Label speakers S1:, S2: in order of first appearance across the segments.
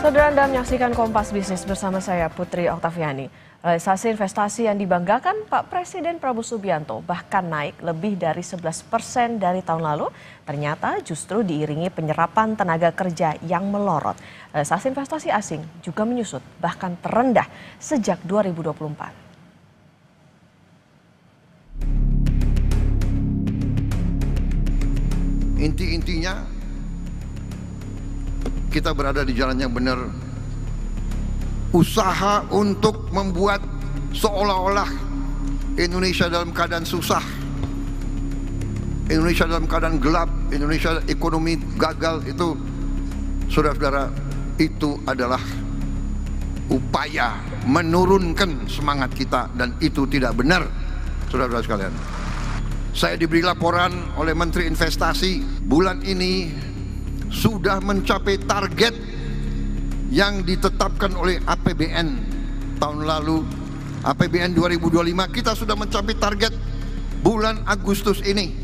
S1: Saudara, Anda menyaksikan Kompas Bisnis bersama saya Putri Oktaviani. Realisasi investasi yang dibanggakan Pak Presiden Prabowo Subianto bahkan naik lebih dari 11% dari tahun lalu, ternyata justru diiringi penyerapan tenaga kerja yang melorot. Realisasi investasi asing juga menyusut, bahkan terendah sejak 2024.
S2: Inti-intinya kita berada di jalan yang benar. Usaha untuk membuat seolah-olah Indonesia dalam keadaan susah, Indonesia dalam keadaan gelap, Indonesia ekonomi gagal, itu saudara-saudara, itu adalah upaya menurunkan semangat kita, dan itu tidak benar, saudara-saudara sekalian. Saya diberi laporan oleh Menteri Investasi, bulan ini sudah mencapai target yang ditetapkan oleh APBN tahun lalu. APBN 2025 kita sudah mencapai target bulan Agustus ini,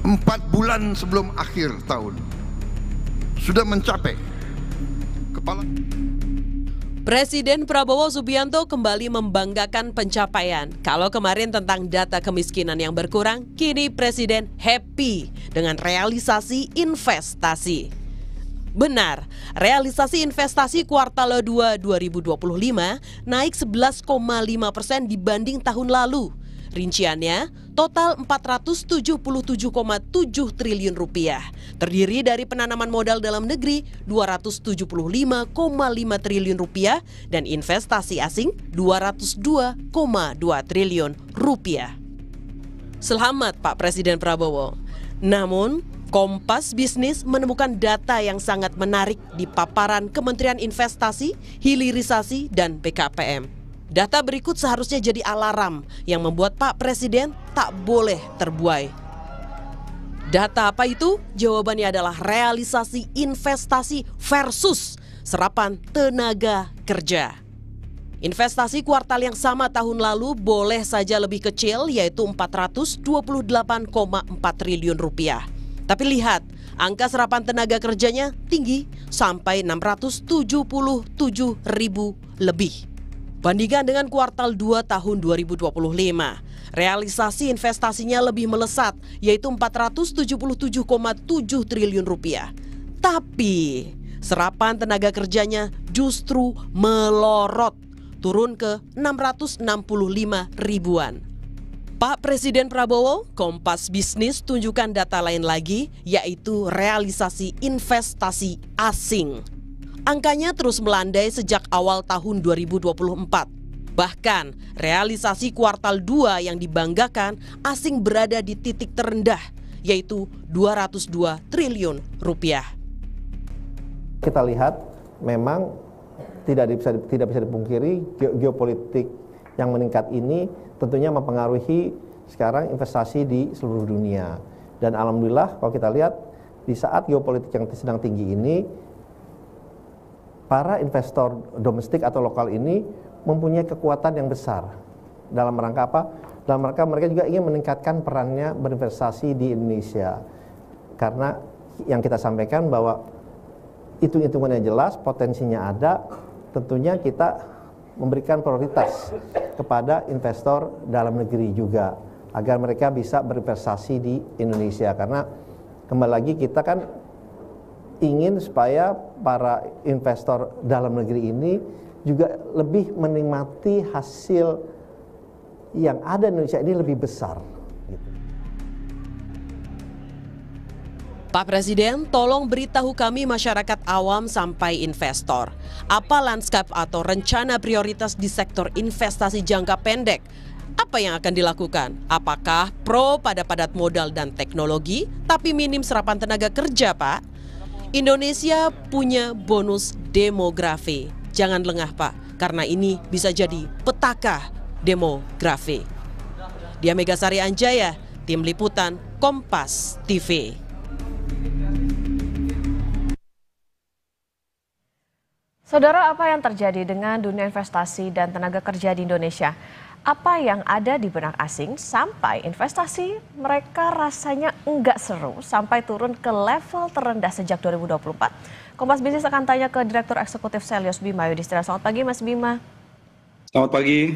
S2: 4 bulan sebelum akhir tahun sudah mencapai.
S3: Presiden Prabowo Subianto kembali membanggakan pencapaian. Kalau kemarin tentang data kemiskinan yang berkurang, kini Presiden happy dengan realisasi investasi. Benar, realisasi investasi kuartal 2 2025 naik 11,5% dibanding tahun lalu. Rinciannya, total 477,7 triliun rupiah. Terdiri dari penanaman modal dalam negeri 275,5 triliun rupiah dan investasi asing 202,2 triliun rupiah. Selamat Pak Presiden Prabowo. Namun, Kompas Bisnis menemukan data yang sangat menarik di paparan Kementerian Investasi, Hilirisasi, dan BKPM. Data berikut seharusnya jadi alarm yang membuat Pak Presiden tak boleh terbuai. Data apa itu? Jawabannya adalah realisasi investasi versus serapan tenaga kerja. Investasi kuartal yang sama tahun lalu boleh saja lebih kecil, yaitu 428,4 triliun rupiah. Tapi lihat, angka serapan tenaga kerjanya tinggi sampai 677 ribu lebih. Bandingkan dengan kuartal 2 tahun 2025, realisasi investasinya lebih melesat, yaitu 477,7 triliun rupiah. Tapi serapan tenaga kerjanya justru melorot, turun ke 665 ribuan. Pak Presiden Prabowo, Kompas Bisnis tunjukkan data lain lagi, yaitu realisasi investasi asing. Angkanya terus melandai sejak awal tahun 2024. Bahkan, realisasi kuartal 2 yang dibanggakan asing berada di titik terendah, yaitu 202 triliun rupiah.
S4: Kita lihat memang tidak bisa dipungkiri geopolitik yang meningkat ini tentunya mempengaruhi sekarang investasi di seluruh dunia. Dan alhamdulillah kalau kita lihat di saat geopolitik yang sedang tinggi ini, para investor domestik atau lokal ini mempunyai kekuatan yang besar. Dalam rangka apa? Dalam rangka mereka juga ingin meningkatkan perannya berinvestasi di Indonesia. Karena yang kita sampaikan bahwa hitung-hitungannya jelas, potensinya ada, tentunya kita memberikan prioritas kepada investor dalam negeri juga, agar mereka bisa berinvestasi di Indonesia. Karena kembali lagi kita kan ingin supaya para investor dalam negeri ini juga lebih menikmati hasil yang ada di Indonesia ini lebih besar.
S3: Pak Presiden, tolong beritahu kami masyarakat awam sampai investor. Apa lanskap atau rencana prioritas di sektor investasi jangka pendek? Apa yang akan dilakukan? Apakah pro pada padat modal dan teknologi, tapi minim serapan tenaga kerja, Pak? Indonesia punya bonus demografi. Jangan lengah, Pak, karena ini bisa jadi petaka demografi. Dia Megasari Anjaya, Tim Liputan Kompas TV.
S1: Saudara, apa yang terjadi dengan dunia investasi dan tenaga kerja di Indonesia? Apa yang ada di benak asing sampai investasi mereka rasanya enggak seru sampai turun ke level terendah sejak 2024? Kompas Bisnis akan tanya ke Direktur Eksekutif Selyos Bima Yudhistira. Selamat pagi Mas Bima.
S5: Selamat pagi.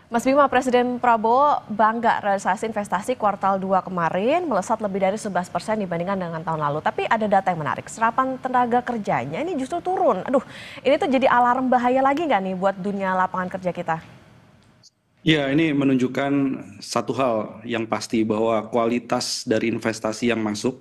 S1: Mas Bima, Presiden Prabowo bangga realisasi investasi kuartal 2 kemarin melesat lebih dari 11% dibandingkan dengan tahun lalu. Tapi ada data yang menarik, serapan tenaga kerjanya ini justru turun. Aduh, ini tuh jadi alarm bahaya lagi nggak nih buat dunia lapangan kerja kita?
S5: Ya, ini menunjukkan satu hal yang pasti bahwa kualitas dari investasi yang masuk,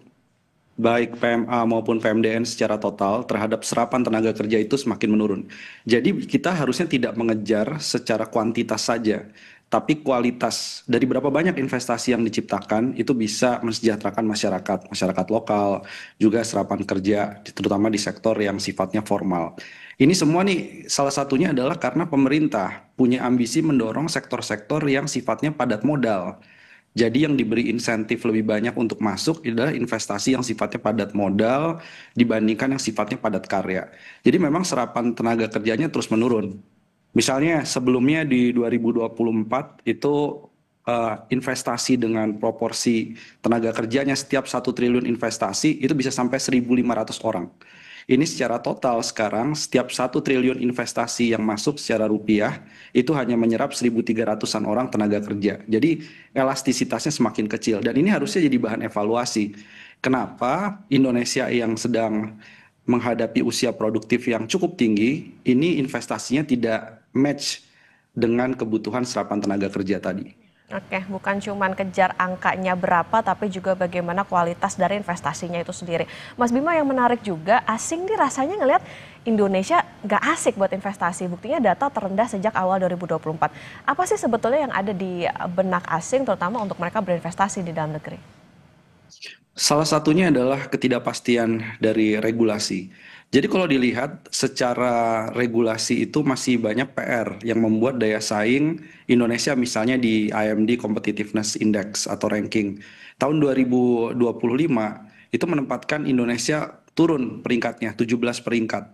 S5: baik PMA maupun PMDN secara total terhadap serapan tenaga kerja itu semakin menurun. Jadi kita harusnya tidak mengejar secara kuantitas saja, tapi kualitas dari berapa banyak investasi yang diciptakan itu bisa mensejahterakan masyarakat lokal, juga serapan kerja, terutama di sektor yang sifatnya formal. Ini semua nih salah satunya adalah karena pemerintah punya ambisi mendorong sektor-sektor yang sifatnya padat modal. Jadi yang diberi insentif lebih banyak untuk masuk adalah investasi yang sifatnya padat modal dibandingkan yang sifatnya padat karya. Jadi memang serapan tenaga kerjanya terus menurun. Misalnya sebelumnya di 2024 itu investasi dengan proporsi tenaga kerjanya setiap 1 triliun investasi itu bisa sampai 1.500 orang. Ini secara total sekarang setiap 1 triliun investasi yang masuk secara rupiah itu hanya menyerap 1.300-an orang tenaga kerja. Jadi elastisitasnya semakin kecil dan ini harusnya jadi bahan evaluasi. Kenapa Indonesia yang sedang menghadapi usia produktif yang cukup tinggi, ini investasinya tidak match dengan kebutuhan serapan tenaga kerja tadi.
S1: Oke, bukan cuma kejar angkanya berapa, tapi juga bagaimana kualitas dari investasinya itu sendiri. Mas Bima, yang menarik juga, asing nih rasanya ngelihat Indonesia nggak asik buat investasi. Buktinya data terendah sejak awal 2024. Apa sih sebetulnya yang ada di benak asing, terutama untuk mereka berinvestasi di dalam negeri?
S5: Salah satunya adalah ketidakpastian dari regulasi. Jadi kalau dilihat secara regulasi itu masih banyak PR yang membuat daya saing Indonesia misalnya di IMD Competitiveness Index atau ranking tahun 2025 itu menempatkan Indonesia turun peringkatnya 17 peringkat.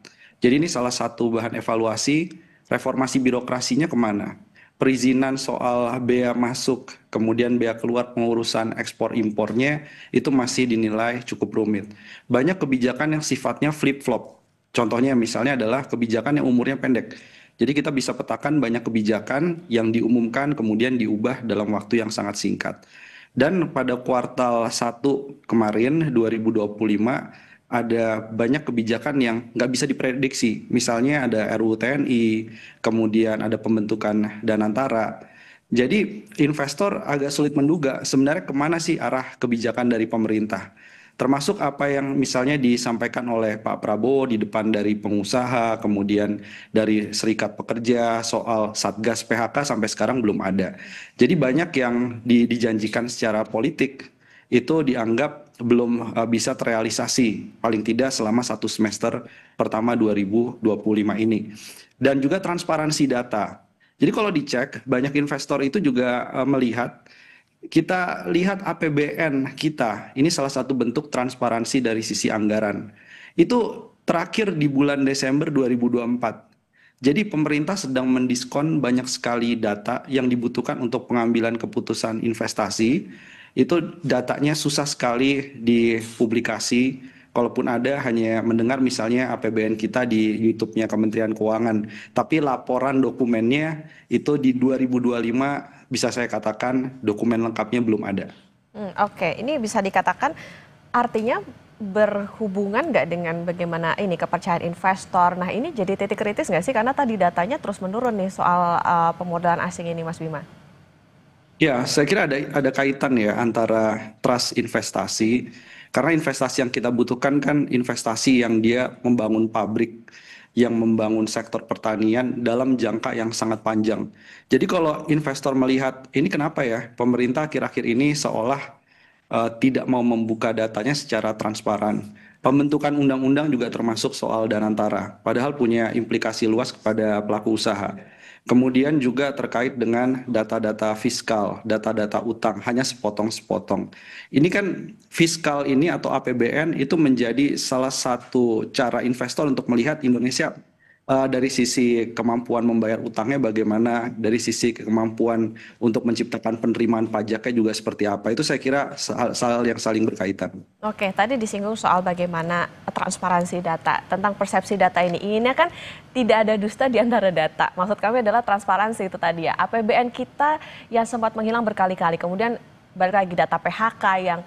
S5: Jadi ini salah satu bahan evaluasi reformasi birokrasinya kemana. Perizinan soal bea masuk, kemudian bea keluar pengurusan ekspor impornya itu masih dinilai cukup rumit. Banyak kebijakan yang sifatnya flip-flop. Contohnya misalnya adalah kebijakan yang umurnya pendek. Jadi kita bisa petakan banyak kebijakan yang diumumkan kemudian diubah dalam waktu yang sangat singkat. Dan pada kuartal 1 kemarin 2025 ada banyak kebijakan yang nggak bisa diprediksi. Misalnya ada RUU TNI, kemudian ada pembentukan Danantara. Jadi investor agak sulit menduga sebenarnya kemana sih arah kebijakan dari pemerintah. Termasuk apa yang misalnya disampaikan oleh Pak Prabowo di depan dari pengusaha, kemudian dari serikat pekerja soal Satgas PHK sampai sekarang belum ada. Jadi banyak yang dijanjikan secara politik itu dianggap belum bisa terrealisasi paling tidak selama 1 semester pertama 2025 ini. Dan juga transparansi data. Jadi kalau dicek banyak investor itu juga melihat kita lihat APBN kita, ini salah satu bentuk transparansi dari sisi anggaran. Itu terakhir di bulan Desember 2024. Jadi pemerintah sedang mendiskon banyak sekali data yang dibutuhkan untuk pengambilan keputusan investasi. Itu datanya susah sekali dipublikasi. Kalaupun ada hanya mendengar misalnya APBN kita di YouTube-nya Kementerian Keuangan. Tapi laporan dokumennya itu di 2025 bisa saya katakan dokumen lengkapnya belum ada.
S1: Oke, ini bisa dikatakan artinya berhubungan nggak dengan bagaimana ini kepercayaan investor. Nah ini jadi titik kritis nggak sih? Karena tadi datanya terus menurun nih soal pemodalan asing ini Mas Bima.
S5: Ya, saya kira ada kaitan ya antara trust investasi. Karena investasi yang kita butuhkan kan investasi yang dia membangun pabrik, yang membangun sektor pertanian dalam jangka yang sangat panjang. Jadi kalau investor melihat ini kenapa ya pemerintah akhir-akhir ini seolah tidak mau membuka datanya secara transparan. Pembentukan undang-undang juga termasuk soal Danantara, padahal punya implikasi luas kepada pelaku usaha. Kemudian juga terkait dengan data-data fiskal, data-data utang, hanya sepotong-sepotong. Ini kan fiskal ini atau APBN itu menjadi salah satu cara investor untuk melihat Indonesia dari sisi kemampuan membayar utangnya bagaimana, dari sisi kemampuan untuk menciptakan penerimaan pajaknya juga seperti apa. Itu saya kira hal yang saling berkaitan.
S1: Oke, tadi disinggung soal bagaimana transparansi data. Tentang persepsi data ini kan tidak ada dusta di antara data. Maksud kami adalah transparansi itu tadi ya. APBN kita yang sempat menghilang berkali-kali, kemudian balik lagi data PHK yang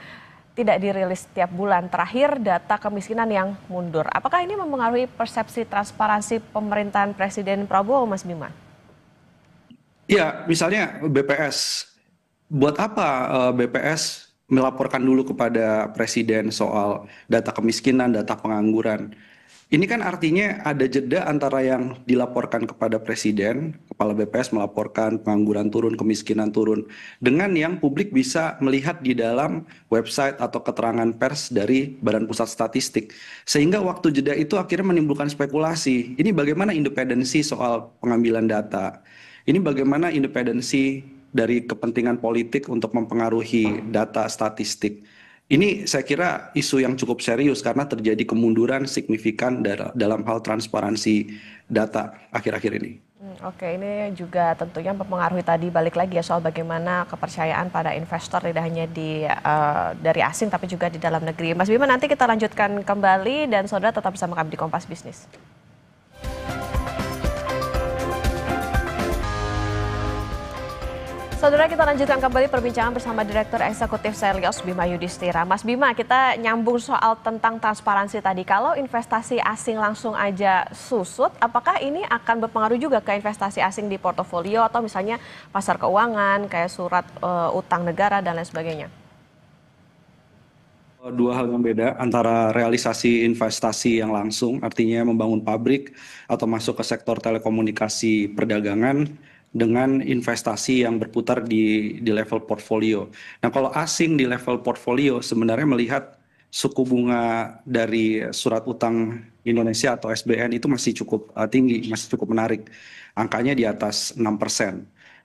S1: tidak dirilis setiap bulan. Terakhir data kemiskinan yang mundur. Apakah ini mempengaruhi persepsi transparansi pemerintahan Presiden Prabowo, Mas Bima?
S5: Ya, misalnya BPS. Buat apa BPS melaporkan dulu kepada Presiden soal data kemiskinan, data pengangguran? Ini kan artinya ada jeda antara yang dilaporkan kepada Presiden, Kepala BPS melaporkan pengangguran turun, kemiskinan turun, dengan yang publik bisa melihat di dalam website atau keterangan pers dari Badan Pusat Statistik. Sehingga waktu jeda itu akhirnya menimbulkan spekulasi. Ini bagaimana independensi soal pengambilan data? Ini bagaimana independensi dari kepentingan politik untuk mempengaruhi data statistik? Ini saya kira isu yang cukup serius karena terjadi kemunduran signifikan dalam hal transparansi data akhir-akhir ini.
S1: Oke, ini juga tentunya mempengaruhi tadi balik lagi ya soal bagaimana kepercayaan pada investor tidak hanya dari asing tapi juga di dalam negeri. Mas Bima, nanti kita lanjutkan kembali dan saudara tetap bersama kami di Kompas Bisnis. Saudara, kita lanjutkan kembali perbincangan bersama Direktur Eksekutif Selyos Bima Yudhistira. Mas Bima, kita nyambung soal tentang transparansi tadi. Kalau investasi asing langsung aja susut, apakah ini akan berpengaruh juga ke investasi asing di portofolio atau misalnya pasar keuangan, kayak surat utang negara dan lain sebagainya?
S5: Dua hal yang beda antara realisasi investasi yang langsung, artinya membangun pabrik atau masuk ke sektor telekomunikasi perdagangan, dengan investasi yang berputar di level portfolio. Nah, kalau asing di level portfolio sebenarnya melihat suku bunga dari surat utang Indonesia atau SBN itu masih cukup tinggi, masih cukup menarik. Angkanya di atas 6%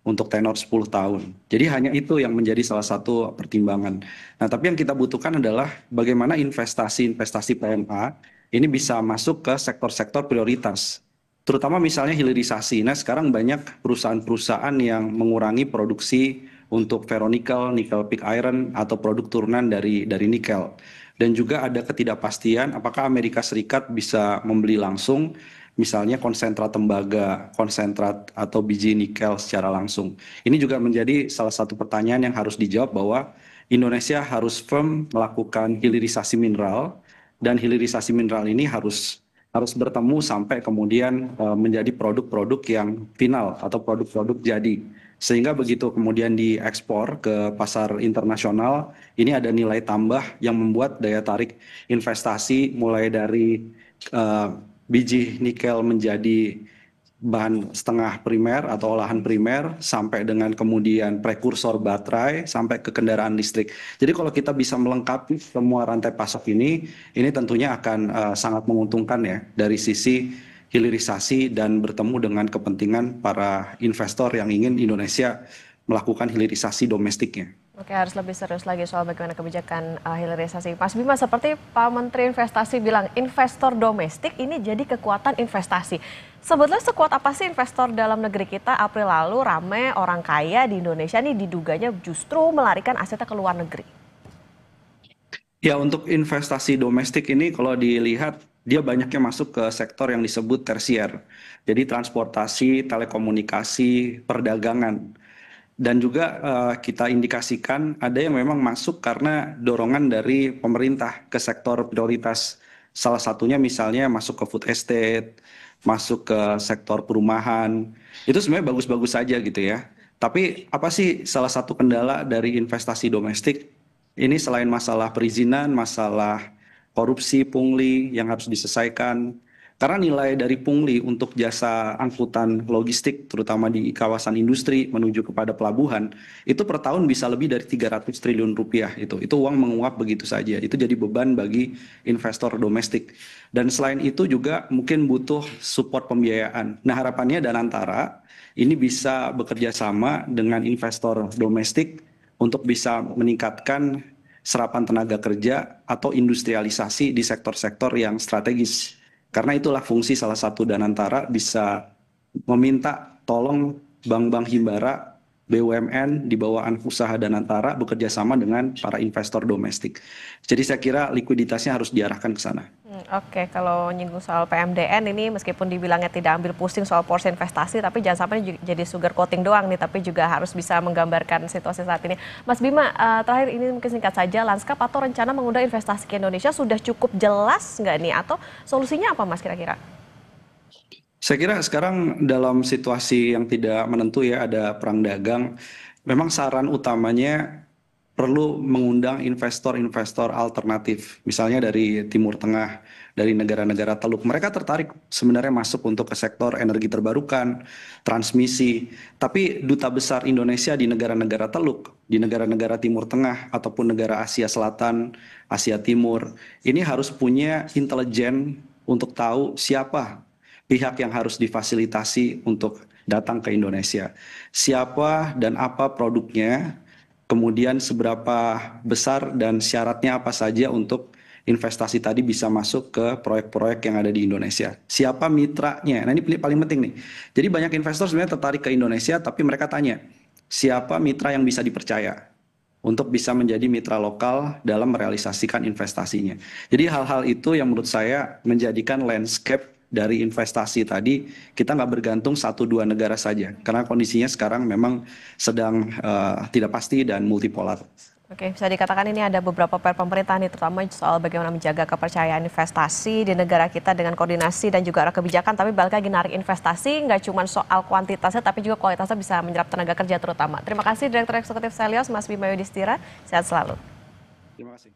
S5: untuk tenor 10 tahun. Jadi hanya itu yang menjadi salah satu pertimbangan. Nah, tapi yang kita butuhkan adalah bagaimana investasi PMA ini bisa masuk ke sektor-sektor prioritas. Terutama misalnya hilirisasi. Nah, sekarang banyak perusahaan-perusahaan yang mengurangi produksi untuk ferronikel, nikel pig iron atau produk turunan dari nikel. Dan juga ada ketidakpastian apakah Amerika Serikat bisa membeli langsung misalnya konsentrat tembaga, konsentrat atau biji nikel secara langsung. Ini juga menjadi salah satu pertanyaan yang harus dijawab bahwa Indonesia harus firm melakukan hilirisasi mineral dan hilirisasi mineral ini harus bertemu sampai kemudian menjadi produk-produk yang final atau produk-produk jadi. Sehingga begitu kemudian diekspor ke pasar internasional, ini ada nilai tambah yang membuat daya tarik investasi mulai dari biji nikel menjadi bahan setengah primer atau olahan primer sampai dengan kemudian prekursor baterai sampai ke kendaraan listrik. Jadi kalau kita bisa melengkapi semua rantai pasok ini tentunya akan sangat menguntungkan ya dari sisi hilirisasi dan bertemu dengan kepentingan para investor yang ingin Indonesia melakukan hilirisasi domestiknya.
S1: Oke, harus lebih serius lagi soal bagaimana kebijakan hilirisasi. Mas Bima, seperti Pak Menteri Investasi bilang, investor domestik ini jadi kekuatan investasi. Sebetulnya sekuat apa sih investor dalam negeri kita? April lalu ramai orang kaya di Indonesia nih diduganya justru melarikan asetnya ke luar negeri.
S5: Ya, untuk investasi domestik ini kalau dilihat dia banyaknya masuk ke sektor yang disebut tersier. Jadi transportasi, telekomunikasi, perdagangan. Dan juga kita indikasikan ada yang memang masuk karena dorongan dari pemerintah ke sektor prioritas. Salah satunya misalnya masuk ke food estate, masuk ke sektor perumahan. Itu sebenarnya bagus-bagus saja gitu ya. Tapi apa sih salah satu kendala dari investasi domestik? Ini selain masalah perizinan, masalah korupsi, pungli yang harus diselesaikan. Karena nilai dari pungli untuk jasa angkutan logistik, terutama di kawasan industri menuju kepada pelabuhan, itu per tahun bisa lebih dari 300 triliun rupiah. Itu uang menguap begitu saja. Itu jadi beban bagi investor domestik. Dan selain itu juga mungkin butuh support pembiayaan. Nah, harapannya Danantara ini bisa bekerja sama dengan investor domestik untuk bisa meningkatkan serapan tenaga kerja atau industrialisasi di sektor-sektor yang strategis. Karena itulah fungsi salah satu Danantara bisa meminta tolong bank-bank himbara, BUMN di bawah usaha Danantara bekerja sama dengan para investor domestik. Jadi saya kira likuiditasnya harus diarahkan ke sana.
S1: Oke, kalau nyinggung soal PMDN ini meskipun dibilangnya tidak ambil pusing soal porsi investasi, tapi jangan sampai jadi sugar coating doang nih, tapi juga harus bisa menggambarkan situasi saat ini. Mas Bima, terakhir ini mungkin singkat saja, lanskap atau rencana mengundang investasi ke Indonesia sudah cukup jelas nggak nih? Atau solusinya apa Mas kira-kira?
S5: Saya kira sekarang dalam situasi yang tidak menentu ya, ada perang dagang, memang saran utamanya perlu mengundang investor-investor alternatif, misalnya dari Timur Tengah, dari negara-negara Teluk. Mereka tertarik sebenarnya masuk untuk ke sektor energi terbarukan, transmisi. Tapi duta besar Indonesia di negara-negara Teluk, di negara-negara Timur Tengah, ataupun negara Asia Selatan, Asia Timur, ini harus punya intelijen untuk tahu siapa pihak yang harus difasilitasi untuk datang ke Indonesia. Siapa dan apa produknya, kemudian seberapa besar dan syaratnya apa saja untuk investasi tadi bisa masuk ke proyek-proyek yang ada di Indonesia. Siapa mitranya? Nah ini paling penting nih. Jadi banyak investor sebenarnya tertarik ke Indonesia, tapi mereka tanya, siapa mitra yang bisa dipercaya untuk bisa menjadi mitra lokal dalam merealisasikan investasinya. Jadi hal-hal itu yang menurut saya menjadikan landscape dari investasi tadi kita nggak bergantung 1-2 negara saja karena kondisinya sekarang memang sedang tidak pasti dan multipolar.
S1: Oke, bisa dikatakan ini ada beberapa PR pemerintah nih, terutama soal bagaimana menjaga kepercayaan investasi di negara kita dengan koordinasi dan juga arah kebijakan, tapi balik lagi narik investasi nggak cuma soal kuantitasnya tapi juga kualitasnya bisa menyerap tenaga kerja terutama. Terima kasih Direktur Eksekutif Selios Mas Bima Yudhistira, sehat selalu.
S5: Terima kasih.